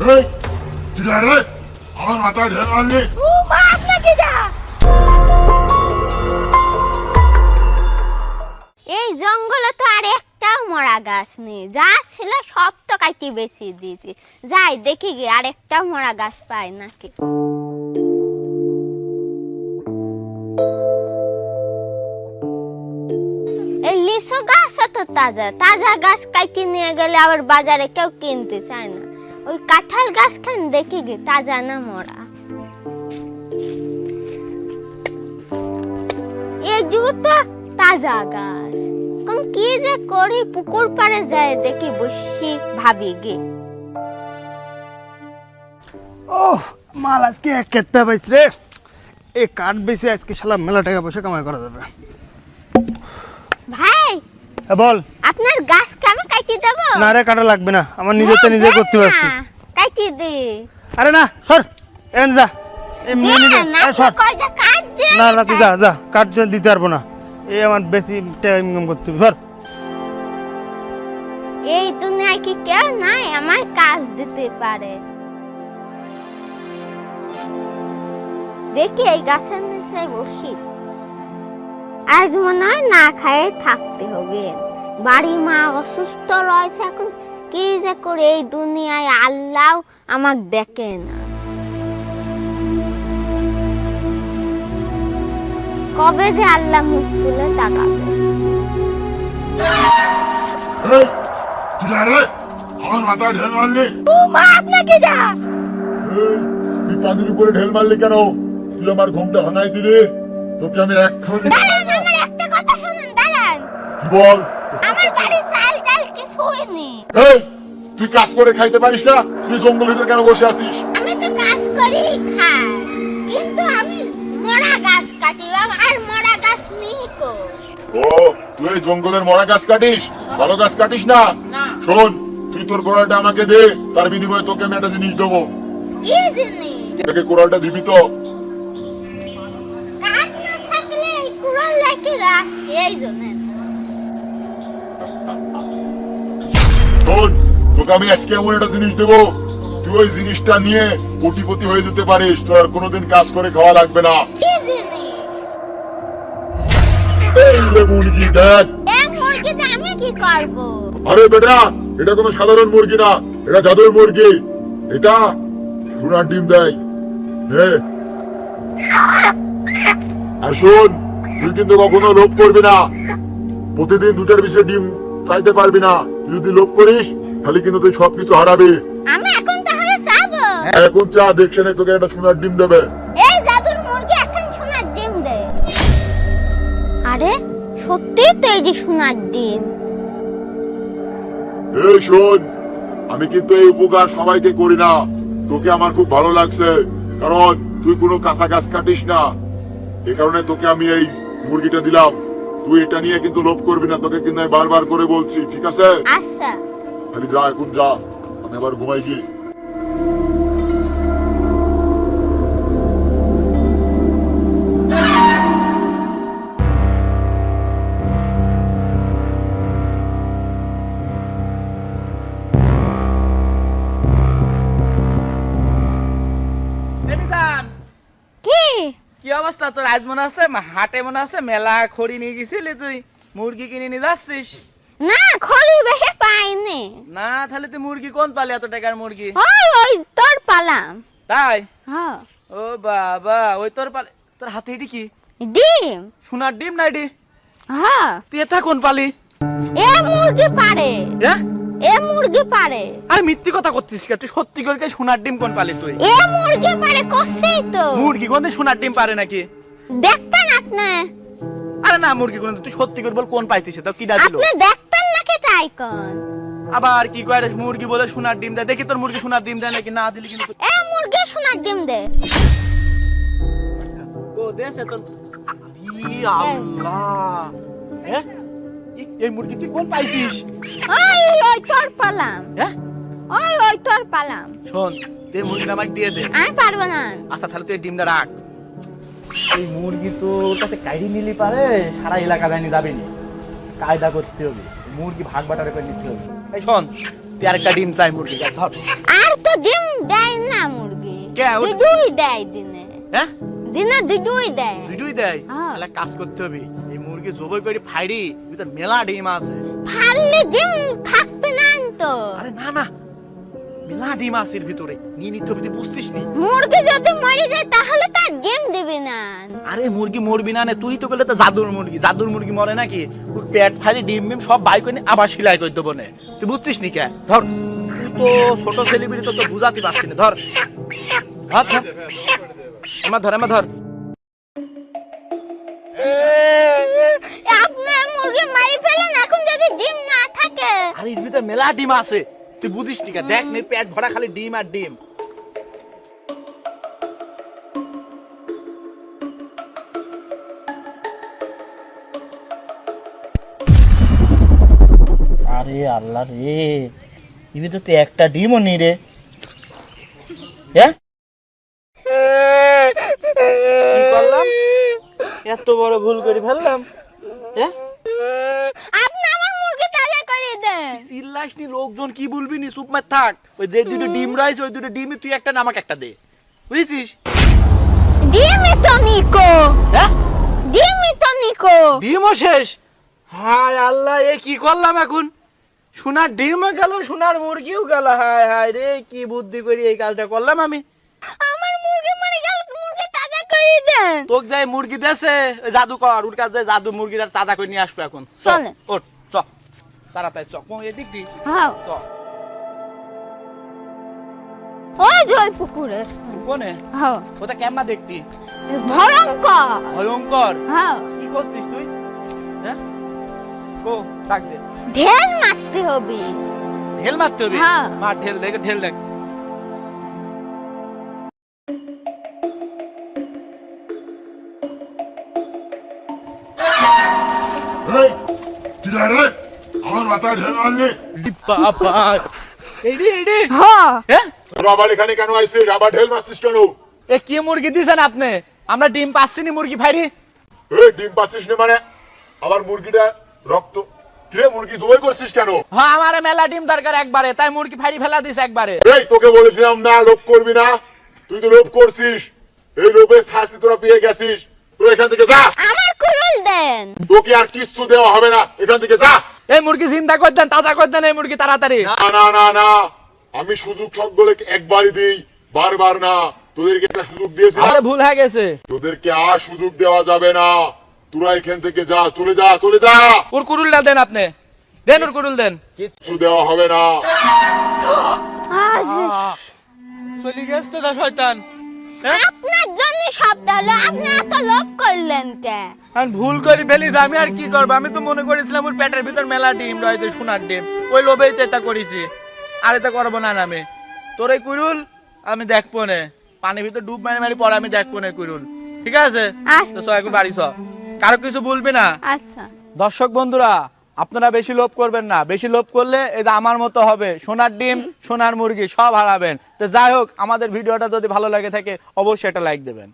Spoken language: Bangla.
এই তুই রে আমার মাথায় ঢেল মারলি। ও মা আপনাকে যা। এই জঙ্গলে তো আর একটাও মরা গাছ নেই, যা ছিল সব তো কাটি বেশি দিয়েছি। যাই দেখি গে আর একটাও মরা গাছ পাই নাকি। এই লিচু গাছ তো তাজা তাজা গাছ কাটি নিয়ে গেলে আবার বাজারে কেউ কিনতে চায় না। ওই কাঁঠাল গাছ খান দেখি গে তাজা না মরা। এই জুতো তাজা গাছ, কোন কি যে করি পুকুর পাড়ে যায় দেখি বসি ভাবি গে। ওহ মাল আজকে এক কেটে পাইছ রে। এই কাঠ বেশি আজকে শালা মেলা টাকা পয়সা কামাই করা যাবে। ভাই বল। আপনার গাছ কি আমি কাটি দেব? না রে কাটা লাগবে না, আমার নিজেরটা নিজে করতে পারছি। কাটি দে। আরে না সর, এন যা এমনি নিবে। আরে সর। কয়টা কাট দে। না না তুই যা যা, কাট দিতে পারবো না। এই আমার বেশি টাকা ইনকাম করতে হবে। সর। এই দুনিয়ায় কি কেউ নাই আমার কাজ দিতে পারে? দেখি এই গাছের নিচে বসি। আজ মনে হয় না খায়ে থাকতে হবে। বাড়ি মা অসুস্থ রয়েছে, এখন কি যে করে এই দুনিয়ায় আল্লাহ আমাকে দেখে না। কবে যে আল্লাহ মুখ তুলে তাকাবে। এই তুই রে আমার মাথায় ঢেল মারলি। ও মা আপনাকে যা। এই তুই পানির উপরে ঢেল মারলি কেন? তুই আমার ঘুমটা ভাঙাই দিলি। তোকে আমি এক্ষুনি দাঁড়ান, আমার একটা কথা শুনুন, দাঁড়ান। কি বল। আমার বাড়ি চাল ডাল কিছু হয়নি। এই তুই কাজ করে খাইতে পারিস না? তুই জঙ্গল ভিতরে কেন বসে আছিস? আমি তো কাজ করি খাই, কিন্তু আমি মরা গাছ কাটি আর মরা গাছ নিকো। ও তুই এই জঙ্গলের মরা গাছ কাটিস, ভালো গাছ কাটিস না? শোন তুই তোর কোড়ালটা আমাকে দে, তার বিনিময়ে তোকে আমি একটা জিনিস দেবো। কি জিনিস? তোকে কোড়ালটা দিবি তো? কাজ না থাকলে এই কুড়াল রেখে রাখ, এই জন্য। শোন তোকে আমি আজকে এমন একটা জিনিস দেবো, তুই ওই জিনিসটা নিয়ে কোটিপতি হয়ে যেতে পারিস। তোর আর কোনোদিন কাজ করে খাওয়া লাগবে না। কি জিনিস? এই লে মুরগি দেখ। এই মুরগিতে আমি কি করব? আরে বেটা, এটা কোনো সাধারণ মুরগি না, এটা জাদুর মুরগি। এটা সোনার ডিম দেয়। নে। আর শোন তুই কিন্তু কখনো লোভ করবি না। প্রতিদিন দুটার বেশি ডিম চাইতে পারবি না। তুই যদি লোভ করিস তাহলে কিন্তু তুই সবকিছু হারাবি। আমি এখন তাহলে যাবো। এখন চা দেখছে না, তোকে একটা সোনার ডিম দেবে। এই জাদুর মুরগি এখন সোনার ডিম দেয়। আরে সত্যি তো এই যে সোনার ডিম। এই শোন, আমি কিন্তু এই উপকার সবাইকে করি না। তোকে আমার খুব ভালো লাগছে, কারণ তুই কোনো কাঁচা গাছ কাটিস না। এই কারণে তোকে আমি এই মুরগিটা দিলাম। তুই এটা নিয়ে কিন্তু লোভ করবি না, তোকে কিন্তু আমি বারবার করে বলছি, ঠিক আছে? আচ্ছা। খালি যা, এখন যা, আমি আবার ঘুমাই গিয়ে। কি কি অবস্থা তোর? আজ মনে আছে হাটে মনে আছে মেলা খড়ি নিয়ে গেছিলি, তুই মুরগি কিনে নিয়ে যাচ্ছিস? না খড়ি বেশি পাইনি। না তাহলে তুই মুরগি কোন পালি এত টাকার মুরগি? ওই তোর পালাম। তাই? হ্যাঁ। ও বাবা, ওই তোর পালি। তোর হাতে এটি কি? ডিম। সোনার ডিম না এটি? হ্যাঁ। তুই এটা কোন পালি? এ মুরগি পারে। হ্যাঁ? এ মুরগি পারে। আর মিথ্যে কথা করছিস কে? তুই সত্যি করে কে সোনার ডিম কোন পালি তুই? এ মুরগি পারে কষেই তো। মুরগি কোন সোনার ডিম পারে নাকি? দেখতেন আপনি? আরে না, মুরগি কোন, তুই সত্যি করে বল কোন পাইছিস? তো কি দিল? আপনি দেখতেন নাকি তাই কোন? আবার কি কয় মুরগি বলে সোনার ডিম দেয়? দেখি তোর মুরগি সোনার ডিম দেয় নাকি? না দিলি কিন্তু এ মুরগি সোনার ডিম দে। ও দেশে তোর। ই আল্লাহ। হ্যাঁ? এই মুরগি তুই কোন পাইছিস? ওই তোর পালাম। হ্যাঁ? ওই তোর পালাম। শোন, তুই মুরগিটা আমাকে দিয়ে দে। আমি পারবো না। আচ্ছা তাহলে তুই ডিমটা রাখ। এই মুরগি তো ওর কাছে কাইডি নিলি পারে, সারা এলাকা জানি যাবে না। কায়দা করতে হবে, মুরগি ভাগ বাটারে করে নিতে হবে। এই শোন, তুই আরেকটা ডিম চাই মুরগি ধর। আর তো ডিম দেয় না মুরগি, কে? দুই দেয় দিনে, হ্যাঁ দিনে দুই দেয়। দুটোই দেয়? হ্যাঁ। তাহলে কাজ করতে হবে, এই মুরগি জবাই করে ফাইড়ি ভিতর মেলা ডিম আছে। ফাললে ডিম থাকবে না তো। আরে না না, মেলা ডিম আছে এর ভিতরে, নিয়ে নিতে হবে, তুই বুঝছিস নি? মুরগি যদি মরে যায় তাহলে তার ডিম দিবে না। আরে মুরগি মরবি না, তুই তো বললে তো জাদুর মুরগি, জাদুর মুরগি মরে নাকি? ওর পেট ফাইড়ি ডিম ডিম সব বাই করে নিয়ে আবার সেলাই করে দেবো না, তুই বুঝছিস নি? কে ধর, তুই তো ছোট সেলিব্রিটি, তো বুঝাতে পারছি না। ধর হাত ধর, আমার ধর, আমার ধর। আপনার মুরগি মারি ফেলেন এখন যদি ডিম না থাকে। আরে এর ভিতরে মেলা ডিম আছে, তুই বুঝিস নি? দেখ নে, পেট ভরা খালি ডিম আর ডিম। আরে আল্লাহ রে, এর ভিতরে তো একটা ডিমও নেই রে। হ্যাঁ, কি করলাম? এত বড় ভুল করে ফেললাম। হ্যাঁ, আপনি আমার মুরগি তাজা করে দেন। চিল্লাস নি, লোকজন কি বলবি নি, চুপ মার থাক। ওই যে দুটো ডিম রয়েছে, ওই দুটো ডিমে তুই একটা না আমাকে একটা দে, বুঝেছিস? ডিমই তো নিকো, হ্যাঁ, ডিমই তো নিকো। ডিমও শেষ। হায় আল্লাহ, এ কি করলাম এখন? সোনার ডিমও গেল, সোনার মুরগিও গেল। হায় হায় রে, কি বুদ্ধি করে এই কাজটা করলাম আমি। আমার মুরগি মরে গেল, মুরগি তাজা করে দেন। তোকে যাই মুরগি দেছে, ওই জাদু কর, ওর কাছে যাই জাদু মুরগি তাজা করে নিয়ে আসবো এখন। চল, চলে। ওঠ, চ তাড়াতাড়ি চ, কোন এদিক দি হ্যাঁ, চ। ও জয় পুকুরে। কোনে? হ্যাঁ, ওটা কেমন দেখতি? ভয়ঙ্কর। ভয়ঙ্কর। হ্যাঁ, কি করছিস তুই? হ্যাঁ, ও ডাক দে। ঢেল মারতে হবে। ঢেল মারতে হবে? হ্যাঁ। মার ঢেল, দেখে ঢেল দেখ। এই, কি রে রে? আমার মাথায় ঢেল মারলি? বাবা, এইডি এইডি। হ্যাঁ, হ্যাঁ, তোরা আবার এখানে কেন আইছিস? আবার ঢেল মারছিস কেন? এ কি মুরগি দিছেন আপনি? আমরা ডিম পাচ্ছি নি মুরগি ফাইড়ি। এই ডিম পাচ্ছিস না মানে? আমার মুরগিটা রক্ত, কিরে মুরগি জবাই করছিস কেন? হ্যাঁ, আমার মেলা ডিম দরকার একবারে, তাই মুরগি ফাইড়ি ফেলা দিছে একবারে। এই তোকে বলেছিলাম না লোভ করবি না, তুই তো লোভ করছিস। এই লোভের শাস্তি তোরা পেয়ে গেছিস। তোরা এখান থেকে যা, আমার কুরুল দেন। তোকে আর কিচ্ছু দেওয়া হবে না, এখান থেকে যা। এই মুরগি চিন্তা করতেন, তাজা করতেন এই মুরগি তাড়াতাড়ি। না না না না, আমি সুযোগ সকলে একবারই দিই, বারবার না। তোদেরকে একটা সুযোগ দিয়েছিলাম, আমার ভুল হয়ে গেছে। তোদেরকে আর সুযোগ দেওয়া যাবে না। তোরা এখান থেকে যা, চলে যা, চলে যা। ওর কুরুলটা দেন আপনি, দেন ওর কুরুল দেন। কিচ্ছু দেওয়া হবে না। আজ চলে গেছে তো শয়তান। হ্যাঁ, আপনার জন্য শব্দ হলো, আপনি এত লোভ করলেন কে? আমি ভুল করে ফেলিস, আমি আর কি করবো? আমি তো মনে করেছিলাম ওর পেটের ভিতর মেলা ডিম রয়েছে, সোনার ডিম, ওই লোভেই তো এটা করেছি। আর এটা করবো না আমি। তোর এই কুরুল আমি দেখবো না, পানির ভিতর ডুব মারি মারি পরে আমি দেখবো না কুরুল, ঠিক আছে? তো চ এখন বাড়ি চ, কারো কিছু বলবি না। আচ্ছা, দর্শক বন্ধুরা, আপনারা বেশি লোভ করবেন না, বেশি লোভ করলে এটা আমার মতো হবে, সোনার ডিম সোনার মুরগি সব হারাবেন। তো যাই হোক, আমাদের ভিডিওটা যদি ভালো লাগে থাকে অবশ্যই একটা লাইক দেবেন।